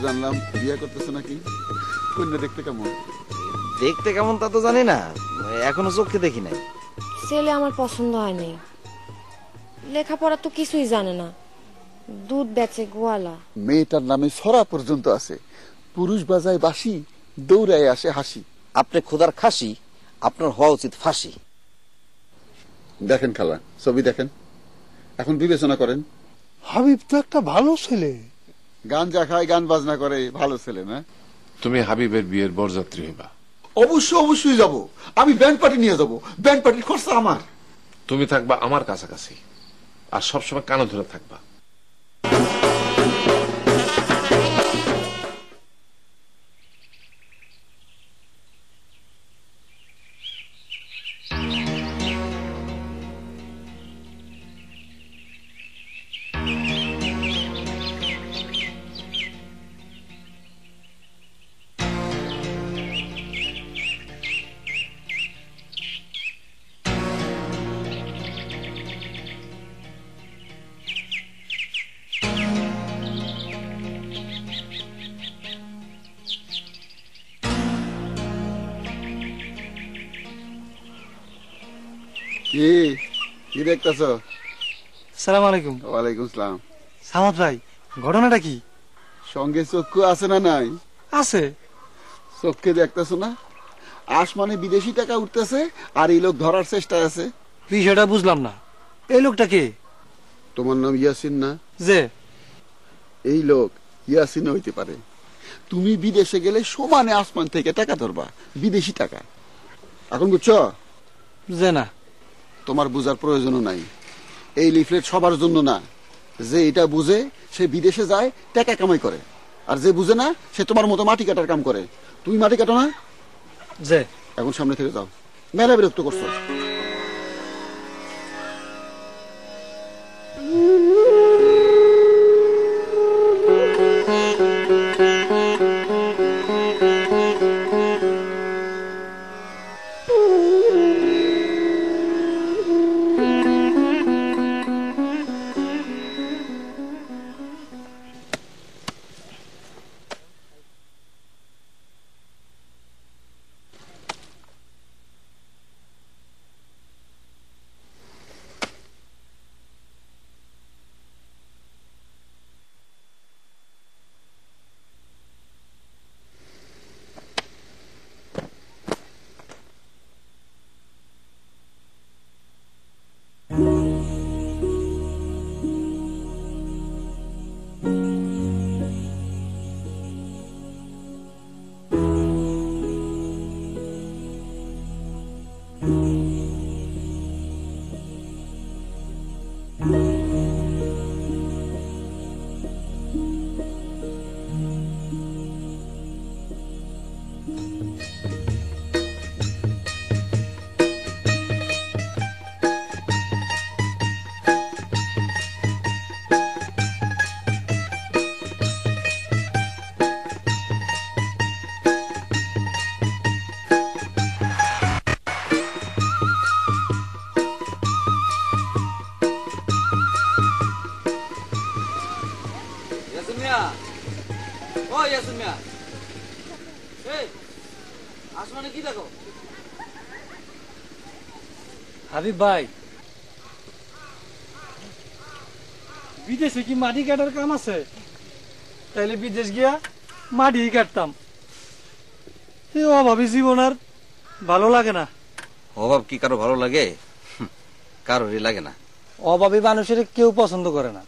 জানলাম বিয়ে করতেছ নাকি? কন্যা দেখতে কেমন? দেখতে কেমন তা তো জানি না, এখনো চোখে দেখি নাই। ছেলে আমার পছন্দ হয়নি, লেখাপড়া তো কিছুই জানে না, দুধ বেচে গোয়ালা। মেয়েটার নামে ছড়া পর্যন্ত আছে, পুরুষ বাজায় বাঁশি, দৌড়ায় আসে হাসি। আপনি খোদার খাসি, আপনার হওয়া উচিত ফাঁসি। দেখেন খালা, ছবি দেখেন, এখন বিবেচনা করেন। হাবিব তো একটা ভালো ছেলে। গাঞ্জা খায়, গান বাজনা করে, ভালো ছেলে না? তুমি হাবিবের বিয়ের বরযাত্রী হইবা? অবশ্যই যাব। আমি ব্যান্ড পার্টি নিয়ে যাব, ব্যান্ড পার্টির খরচা আমার। তুমি থাকবা আমার কাছাকাছি, আর সবসময় কানে ধরে থাকবা। কি দেখতেছ? সালাম আলাইকুম। ওয়ালাইকুম সালাম। সামাদ ভাই, ঘটনাটা কি? সঙ্গে চক্ষু আছে না নাই? আছে। চোখকে দেখতেছ না? আসমানে বিদেশি টাকা উঠতেছে, আর এই লোক ধরার চেষ্টায় আছে। বিষয়টা বুঝলাম না, এই লোকটা কে? তোমার নাম ইয়াসিন না? যে এই লোক ইয়াসিন হইতে পারে। তুমি বিদেশে গেলে সমানে আসমান থেকে টাকা ধরবা, বিদেশি টাকা। এখন বুঝছো? যে না, তোমার বুঝার প্রয়োজনও নাই। এই লিফলেট সবার জন্য না। যে এটা বুঝে সে বিদেশে যায়, টাকা কামাই করে, আর যে বুঝে না সে তোমার মতো মাটি কাটার কাম করে। তুমি মাটি কাটো না? যে এখন সামনে থেকে যাও, মেলা বিরক্ত করছো। হাবিব ভাই, বিদেশে কি মাটি কাটার কাম আছে? তাইলে বিদেশ গিয়া মাটি কাটতাম। এই অভাবী জীবন আর ভালো লাগে না। অভাব কি কারো ভালো লাগে? কারোরই লাগে না। অভাবী মানুষের কেউ পছন্দ করে না।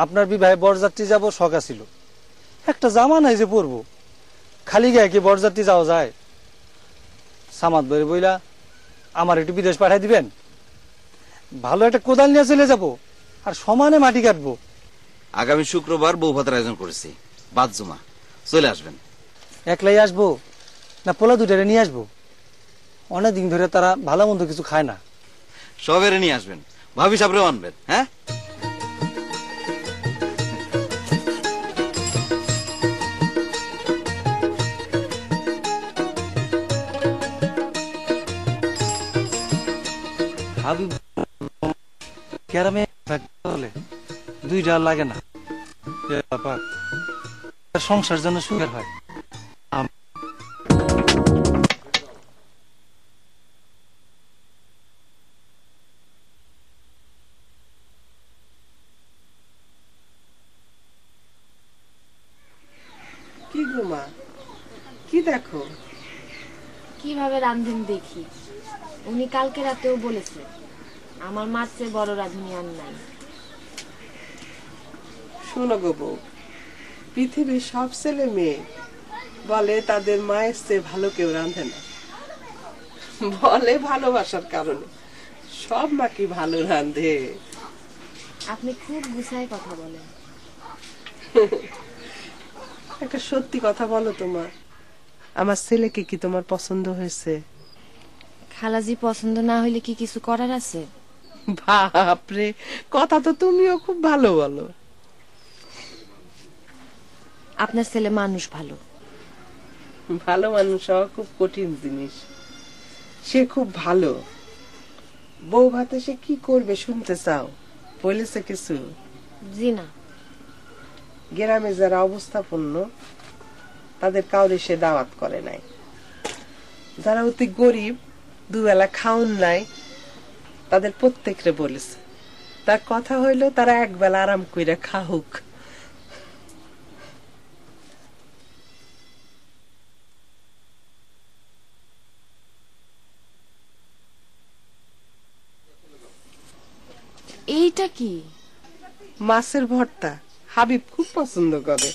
আপনার বিবাহে বরযাত্রী যাব শখ ছিল, একটা জামা নাই যে পরবো, খালি গায়ে কি বরযাত্রী যাওয়া যায়? সামাদ ভাই বইলা আমার একটু বিদেশ পাঠাই দিবেন, ভালো একটা কোদাল নিয়ে চলে যাব, আর সমানে মাটি কাটবো। আগামী শুক্রবার বউ ভাতের আয়োজন করেছি, বাদ জমা, চলে আসবেন। একলাই আসবো না পোলা দুটারে নিয়ে আসবো? অনেকদিন ধরে তারা ভালো মন্দ কিছু খায় না। সবেরে নিয়ে আসবেন, ভাবি সাবরেও আনবেন। হ্যাঁ, ক্যারামে দুইটা লাগে না। সংসার যেন সুখের হয়। কি গো মা, কি দেখো? কিভাবে রান্ধেন দেখি। উনি কালকে রাতেও বলেছে আমার মার চেয়ে বড় রাঁধুনি আর নাই। শোনো গো বউ, পৃথিবীর সব ছেলে মেয়ে বলে তাদের মায়ের চেয়ে ভালো কেউ রাঁধে না, বলে ভালোবাসার কারণে। সব মা কি ভালো রাঁধে? আপনি খুব গুছায় কথা বলেন। একটা সত্যি কথা বলো তোমার, আমার ছেলেকে কি তোমার পছন্দ হয়েছে? খালাজি পছন্দ না হইলে কি কিছু করার আছে? বাপরে, কথা তো তুমিও খুব ভালো বলো। আপনার ছেলে মানুষ ভালো। ভালো মানুষ হওয়া খুব কঠিন জিনিস। সে খুব ভালো। বউ ভাতে সে কি করবে শুনতে চাও? বলেছে কিছু? জি না। গ্রামে যারা অবস্থাপন্ন তাদের কাউরে সে দাওয়াত করে নাই। যারা অতি গরিব, দুবেলা খাওন নাই, তাদের প্রত্যেকরে বলেছে তার কথা হইলো তারা একবেলা আরাম কইরা খাহুক। এইটা কি? মাছের ভর্তা, হাবিব খুব পছন্দ করে।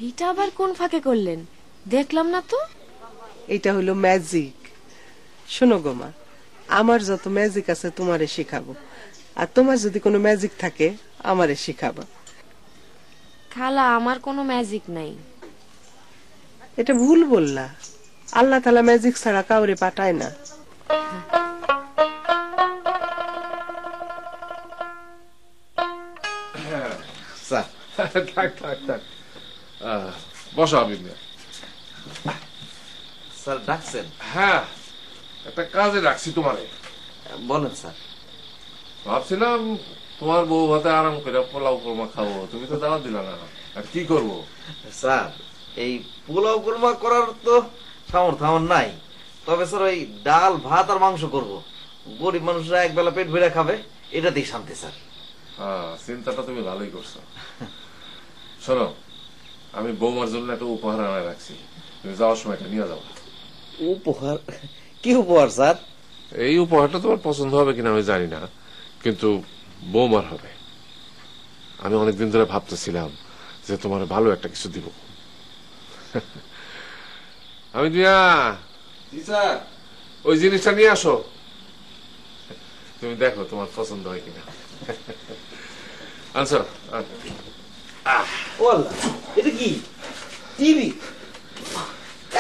এটা আবার কোন ফাঁকে করলেন? দেখলাম না তো। এটা হলো ম্যাজিক। শোনো গো মা, আমার যত ম্যাজিক আছে তোমারে শিখাবো, আর তোমার যদি কোনো ম্যাজিক থাকে আমারে শিখাবা। খালা, আমার কোনো ম্যাজিক নাই। এটা ভুল বললা। আল্লাহ তাআলা ম্যাজিক ছাড়া কাউরে পাঠায় না। স্যার, থাক থাক থাক, বসো আবির মিয়া। স্যার ডাকছেন? হ্যাঁ, একটা কাজে রাখছি তোমারে। বলেন স্যার। ভাবছিলাম তোমার বউ ভাতে আরাম করে পোলাও কোরমা খাবো, তুমি তো দাওয়াত দিলা না। আর কি করবো? স্যার, এই পোলাও কুরমা করার তো সামর্থ্য আমার নাই। তবে স্যার ওই ডাল ভাত আর মাংস করব। গরিব মানুষরা একবেলা পেট ভরে খাবে, এটাতেই শান্তি স্যার। হ্যাঁ, চিন্তাটা তুমি ভালোই করছো। শোনো, আমি বৌমার জন্য একটা উপহার আনা রাখছি, তুমি যাওয়ার সময় এটা নিয়ে যাবো। উপহার? কি উপহার স্যার? এই উপহারটা তোমার পছন্দ হবে কিনা আমি জানি না, কিন্তু বৌমার হবে। আমি অনেকদিন ধরে ভাবতেছিলাম যে তোমার ভালো একটা কিছু দিব। আমি দিয়া স্যার, ওই জিনিসটা নিয়ে আসো, তুমি দেখো তোমার পছন্দ হয় কিনা। আনছো? ও আল্লাহ, এটা কি? টিভি?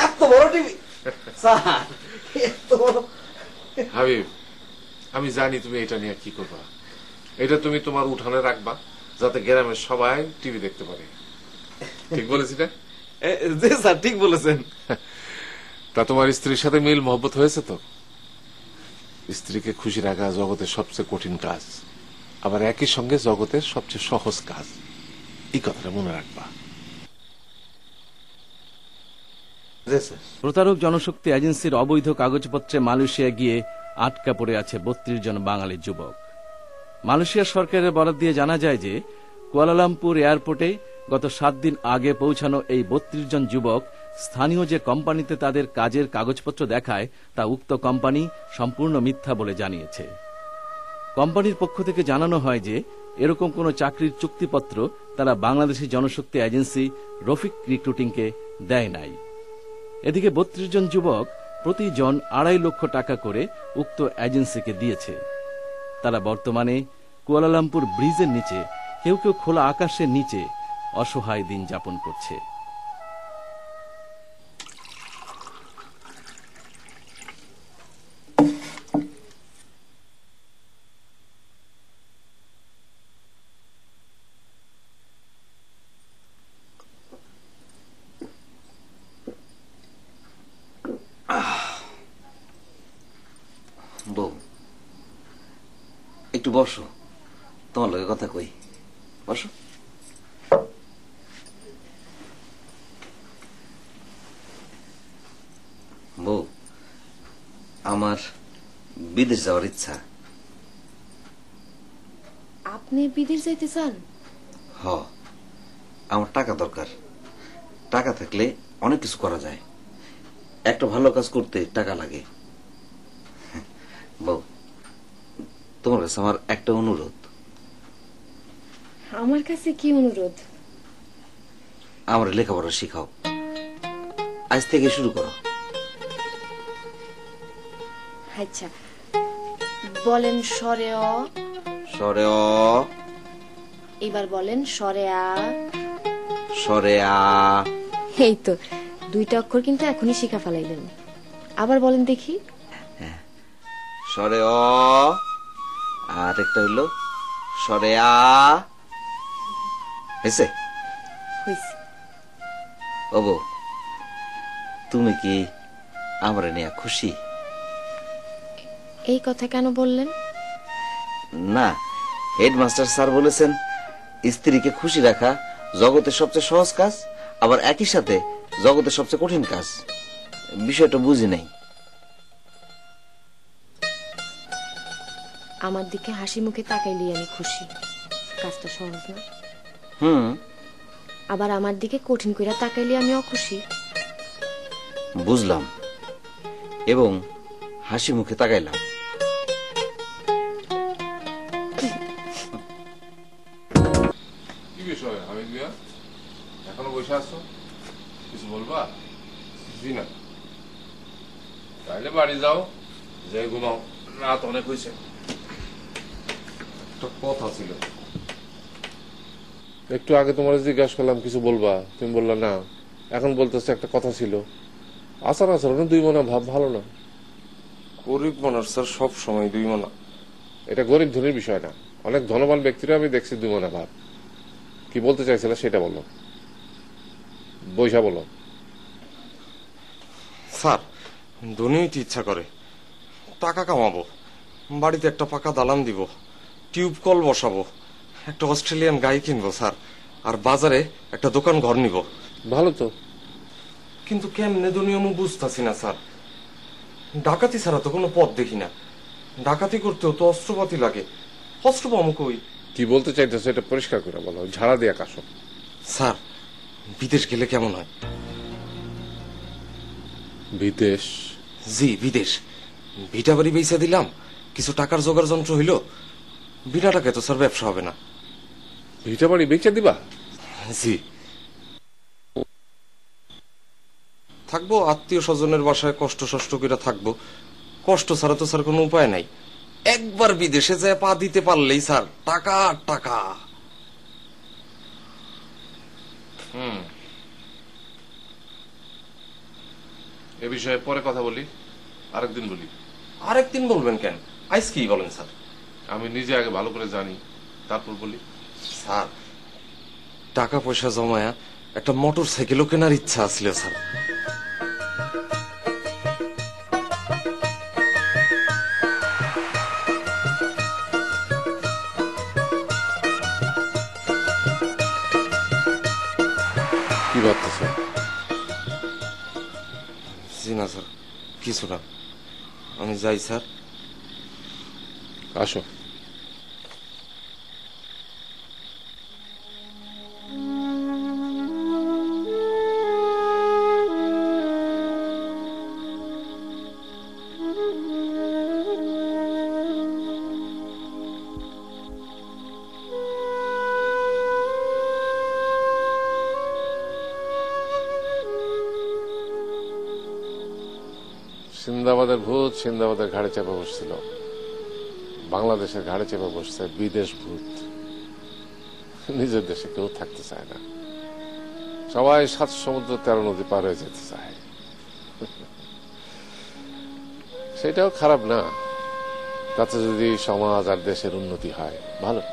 এত বড় টিভি? স্যার, এত বড়। হাবিব, আমি জানি তুমি এটা নিয়ে কি করবা। এটা তুমি তোমার উঠানে রাখবা, যাতে গ্রামের সবাই টিভি দেখতে পারে। ঠিক বলেছি না? জি স্যার, ঠিক বলেছেন। তা তোমার স্ত্রীর সাথে মিল মহব্বত হয়েছে তো? স্ত্রীকে খুশি রাখা জগতের সবচেয়ে কঠিন কাজ, আবার একই সঙ্গে জগতের সবচেয়ে সহজ কাজ। এই কথাটা মনে রাখবা। জি স্যার। প্রতারক জনশক্তি এজেন্সির অবৈধ কাগজপত্রে মালয়েশিয়া গিয়ে আটকা পড়ে আছে ৩২ জন বাঙালি যুবক। মালয়েশিয়া সরকারের বরাত দিয়ে জানা যায় যে কুয়ালালামপুর এয়ারপোর্টে গত ৭ দিন আগে পৌঁছানো এই ৩২ জন যুবক স্থানীয় যে কোম্পানিতে তাদের কাজের কাগজপত্র দেখায় তা উক্ত কোম্পানি সম্পূর্ণ মিথ্যা বলে জানিয়েছে। কোম্পানির পক্ষ থেকে জানানো হয় যে এরকম কোনো চাকরির চুক্তিপত্র তারা বাংলাদেশি জনশক্তি এজেন্সি রফিক রিক্রুটিংকে দেয় নাই। এদিকে ৩২ জন যুবক প্রতিজন ২.৫ লক্ষ টাকা করে উক্ত এজেন্সিকে দিয়েছে। তারা বর্তমানে কুয়ালালামপুর ব্রিজের নিচে, কেউ কেউ খোলা আকাশের নিচে অসহায় দিন যাপন করছে। বউ, একটু বসো, তোমার লগে কথা কই। বসো। আমার বিদেশ যাওয়ার ইচ্ছা। আপনি বিদেশ যাইতে চান? হ, আমার টাকা দরকার। টাকা থাকলে অনেক কিছু করা যায়। একটা ভালো কাজ করতে টাকা লাগে। বউ, তোমার কাছে আমার একটা অনুরোধ। আমার কাছে কি অনুরোধ? আমার লেখাপড়া শিখাও। আজ থেকে শুরু করো। আচ্ছা, বলেন সরে অ। সরে অ। এবার বলেন সরে আ। সরে আ। এই তো 2টা অক্ষর কিন্তু এখনই শিখা ফেলাইলেন। আবার বলেন দেখি। সরে অ। আর একটা হইলো সরে আ। হয়েছে? হইছে। ও বউ, তুমি কি আমার নিয়ে খুশি? এই কথা কেন বললেন? না, হেডমাস্টার স্যার বলেছেন স্ত্রীকে খুশি রাখা জগতের সবচেয়ে সহজ কাজ, আবার একই সাথে জগতের সবচেয়ে কঠিন কাজ। বিষয়টা বুঝি নাই। আমার দিকে হাসি মুখে তাকাইলি আমি খুশি। কাজটা সহজ না? হুম, আবার আমার দিকে কঠিন কইরা তাকাইলি আমি অখুশি। বুঝলাম এবং হাসি মুখে তাকাইলাম। কি বিষয় হামিদ মিয়া, এখনো বসে আছো? কিছু বলবা? জি না, তাইলে বাড়ি যাও, যে ঘুমাও, রাত অনেক হয়েছে। একটা কথা ছিল, একটু আগে তোমার জিজ্ঞাসা করলাম কিছু বলবা, তুমি বললা না। এখন বলতেছে একটা কথা ছিল। আচার আচরণে দুই মনা ভাব ভালো না। গরিব মানুষ স্যার সব সময় দুই মনা। এটা গরিব ধনীর বিষয় না, অনেক ধনবান ব্যক্তিরা আমি দেখছি দুই মনা ভাব। কি বলতে চাইছিল সেটা বলো, বৈশা বলো। স্যার, ধনী হইতে ইচ্ছা করে, টাকা কামাবো, বাড়িতে একটা পাকা দালান দিব, টিউব কল বসাবো, একটা অস্ট্রেলিয়ান গাই কিনবো স্যার, আর বাজারে একটা দোকান ঘর নিব। ভালো তো, কিন্তু কেমনে ধনী আমি বুঝতেছি না স্যার। ডাকাতি ছাড়া তো কোনো পথ দেখি না। ডাকাতি করতেও তো অস্ত্রপাতি লাগে, অস্ত্র পাবো কই? কি বলতে চাইতেছো এটা পরিষ্কার করে বলো, ঝাড়া দিয়ে কাশো। স্যার, বিদেশ গেলে কেমন হয়? বিদেশ? জি বিদেশ। ভিটা বাড়ি বেচা দিলাম, কিছু টাকার জোগাড় যন্ত্র হইল, বিনা টাকায় তো স্যার ব্যবসা হবে না। ভিটা বাড়ি বেচে দিবা? জি, থাকবো আত্মীয় স্বজনের বাসায়, কষ্ট সষ্ট করে থাকবো। কষ্ট ছাড়া তো স্যার কোনো উপায় নাই। একবার বিদেশে যায় পা দিতে পারলেই স্যার টাকা আর টাকা। এ বিষয়ে পরে কথা বলি, আরেকদিন বলি। আরেকদিন বলবেন কেন? আইস কি বলেন স্যার? আমি নিজে আগে ভালো করে জানি, তারপর বলি। স্যার, টাকা পয়সা জমায়া একটা মোটর সাইকেলও কেনার ইচ্ছা আছিল স্যার। কি ভাবতেছো? জি না স্যার, কিছু না। আমি যাই স্যার। আসো। সিন্দাবাদের ভূত সিন্দাবাদের ঘাড়ে চেপে বসছিল, বাংলাদেশের ঘাড়ে চেপে বসছে বিদেশ ভূত। নিজের দেশে কেউ থাকতে চায় না, সবাই 7 সমুদ্র 13 নদী পার হয়ে যেতে চায়। সেটাও খারাপ না, তাতে যদি সমাজ আর দেশের উন্নতি হয় ভালো।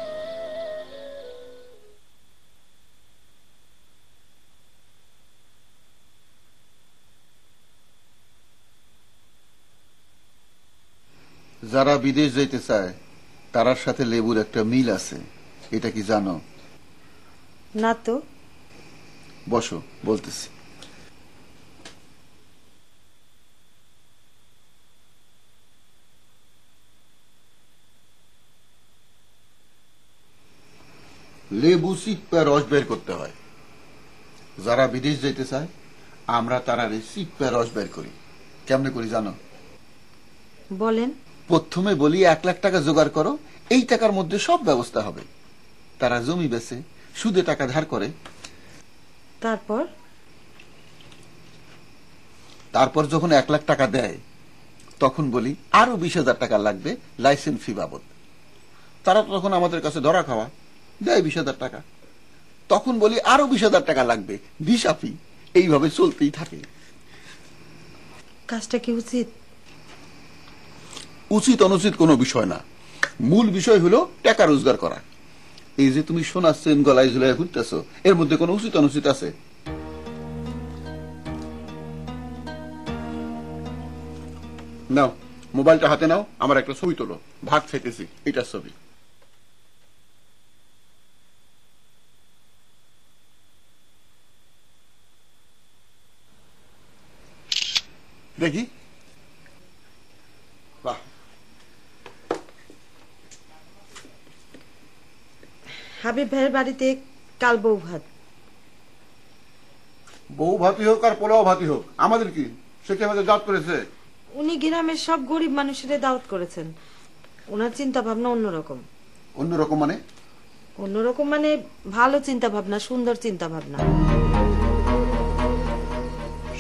যারা বিদেশ যাইতে চায় তারার সাথে লেবুর একটা মিল আছে, এটা কি জানো? না তো। বসো, বলতেছি। লেবু চিপ্পা রস বের করতে হয়। যারা বিদেশ যেতে চায় আমরা তারা চিপ্পা রস বের করি। কেমনে করি জানো? বলেন। প্রথমে বলি 1 লাখ টাকা জোগাড় করো, এই টাকার মধ্যে সব ব্যবস্থা হবে। তারা জমি বেচে সুদে টাকা ধার করে। তারপর যখন 1 লাখ টাকা দেয় তখন বলি আরো 20,000 টাকা লাগবে লাইসেন্স ফি বাবদ। তারা তখন আমাদের কাছে ধরা খাওয়া দেয় 20,000 টাকা। তখন বলি আরো 20,000 টাকা লাগবে ভিসা ফি। এইভাবে চলতেই থাকে। কাজটা কি উচিত? উচিত অনুচিত কোনো বিষয় না, মূল বিষয় হলো টাকা রোজগার করা। এই যে তুমি সোনার চেন গলায় ঝুলাই ঘুরতেছ, এর মধ্যে কোনো উচিত অনুচিত আছে? নাও মোবাইলটা হাতে নাও, আমার একটা ছবি তোলো। ভাত খাইতেছি, এটার ছবি। দেখি। বাহ, হাবিব ভাইয়ের বাড়িতে কাল বউ ভাত। বউ ভাতি হোক আর পোলাও ভাতি হোক, আমাদের কি? সে কি আমাদের দাওয়াত করেছে? উনি গ্রামের সব গরিব মানুষের দাওয়াত করেছেন। ওনার চিন্তা ভাবনা অন্যরকম। অন্যরকম মানে? অন্যরকম মানে ভালো চিন্তা ভাবনা, সুন্দর চিন্তা ভাবনা।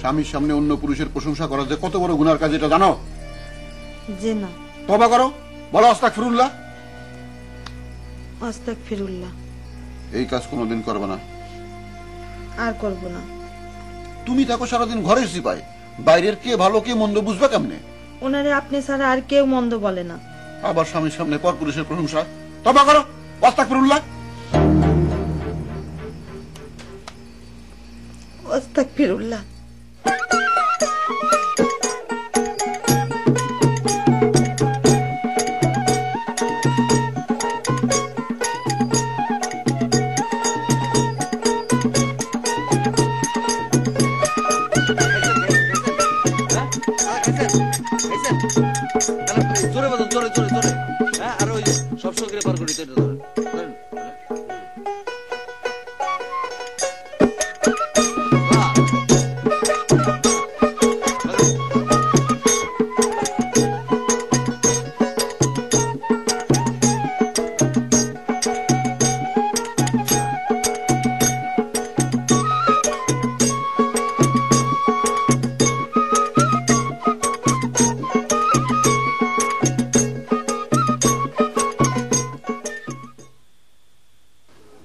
স্বামীর সামনে অন্য পুরুষের প্রশংসা করা যে কত বড় গুনার কাজ, এটা জানো? যে না। তওবা করো, বলো আস্তাগফিরুল্লাহ। আস্তাগফিরুল্লাহ। এই কাজ কোনোদিন করবে না। আর করব না। তুমি থাকো সারাদিন ঘরের সিপাই, বাইরের কে ভালো কে মন্দ বুঝবে কেমনে? ওনারে আপনি ছাড়া আর কেউ মন্দ বলে না। আবার স্বামীর সামনে পরপুরুষের প্রশংসা। তওবা করো, আস্তাগফিরুল্লাহ। আস্তাগফিরুল্লাহ। জোরে বাজান, জোরে জোরে জোরে। হ্যাঁ, আর ওই সব সঙ্গে পার করি তো এটা ধরেন। ধরেন।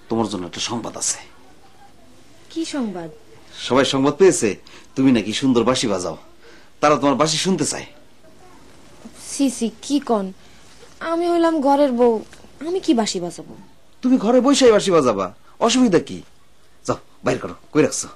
তোমার জন্য একটা সংবাদ আছে। কি সংবাদ? সবাই সংবাদ পেয়েছে তুমি নাকি সুন্দর বাঁশি বাজাও। তারা তোমার বাঁশি শুনতে চায়। সিসি কি কন? আমি হইলাম ঘরের বউ, আমি কি বাঁশি বাজাবো? তুমি ঘরে বসেই বাঁশি বাজাবা, অসুবিধা কি? যাও বাইর করো, কই রাখছো?